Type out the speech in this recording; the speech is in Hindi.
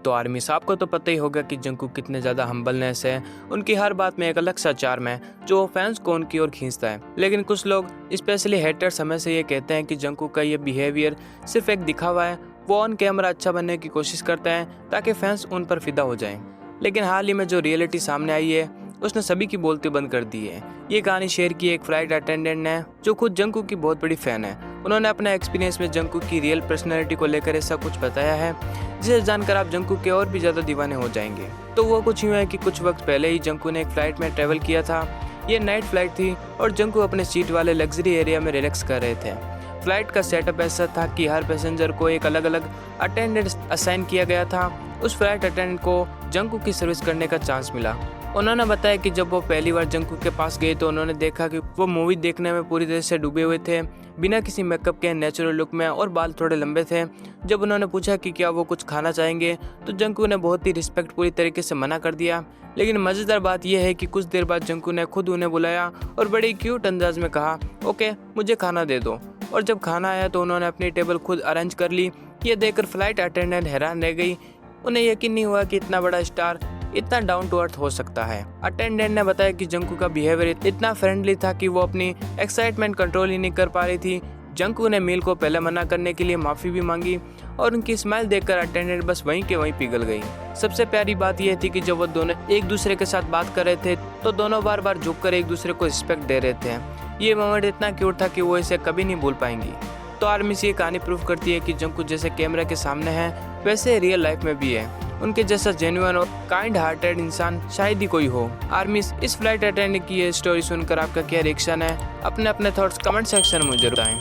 तो आर्मी साहब को तो पता ही होगा कि जंकू कितने ज़्यादा हम्बलनेस है, उनकी हर बात में एक अलग सा चार्म है जो फैंस को उनकी ओर खींचता है। लेकिन कुछ लोग स्पेशली हेटर्स समय से ये कहते हैं कि जंकू का ये बिहेवियर सिर्फ एक दिखावा है, वो ऑन कैमरा अच्छा बनने की कोशिश करते हैं ताकि फैंस उन पर फिदा हो जाएं। लेकिन हाल ही में जो रियलिटी सामने आई है उसने सभी की बोलती बंद कर दी है। ये कहानी शेयर की एक फ्लाइट अटेंडेंट ने जो खुद जंकू की बहुत बड़ी फैन है। उन्होंने अपना एक्सपीरियंस में जंकू की रियल पर्सनैलिटी को लेकर ऐसा कुछ बताया है जिसे जानकर आप जंकू के और भी ज़्यादा दीवाने हो जाएंगे। तो वो कुछ यूँ है कि कुछ वक्त पहले ही जंकू ने एक फ़्लाइट में ट्रैवल किया था। ये नाइट फ्लाइट थी और जंकू अपने सीट वाले लग्जरी एरिया में रिलैक्स कर रहे थे। फ्लाइट का सेटअप ऐसा था कि हर पैसेंजर को एक अलग अलग अटेंडेंट असाइन किया गया था। उस फ्लाइट अटेंडेंट को जंकू की सर्विस करने का चांस मिला। उन्होंने बताया कि जब वो पहली बार जंकू के पास गए तो उन्होंने देखा कि वो मूवी देखने में पूरी तरह से डूबे हुए थे, बिना किसी मेकअप के नेचुरल लुक में, और बाल थोड़े लंबे थे। जब उन्होंने पूछा कि क्या वो कुछ खाना चाहेंगे तो जंकू ने बहुत ही रिस्पेक्टफुल तरीके से मना कर दिया। लेकिन मज़ेदार बात यह है कि कुछ देर बाद जंकू ने खुद उन्हें बुलाया और बड़े क्यूट अंदाज में कहा, ओके मुझे खाना दे दो। और जब खाना आया तो उन्होंने अपनी टेबल खुद अरेंज कर ली। ये देखकर फ्लाइट अटेंडेंट हैरान रह गई। उन्हें यकीन नहीं हुआ कि इतना बड़ा स्टार इतना डाउन टू अर्थ हो सकता है। अटेंडेंट ने बताया कि जंकू का बिहेवियर इतना फ्रेंडली था कि वो अपनी एक्साइटमेंट कंट्रोल ही नहीं कर पा रही थी। जंकू ने मील को पहले मना करने के लिए माफ़ी भी मांगी और उनकी स्माइल देखकर अटेंडेंट बस वहीं के वहीं पिघल गई। सबसे प्यारी बात यह थी कि जब वो दोनों एक दूसरे के साथ बात कर रहे थे तो दोनों बार बार झुककर एक दूसरे को रिस्पेक्ट दे रहे थे। ये मोमेंट इतना क्यूट था कि वो इसे कभी नहीं भूल पाएंगी। तो आर्मी से ये कहानी प्रूव करती है कि जंकू जैसे कैमरा के सामने है वैसे रियल लाइफ में भी है। उनके जैसा जेन्युइन और काइंड हार्टेड इंसान शायद ही कोई हो। आर्मी इस फ्लाइट अटेंडेंट की ये स्टोरी सुनकर आपका क्या रिएक्शन है? अपने थॉट्स कमेंट सेक्शन में जरूर बताएं।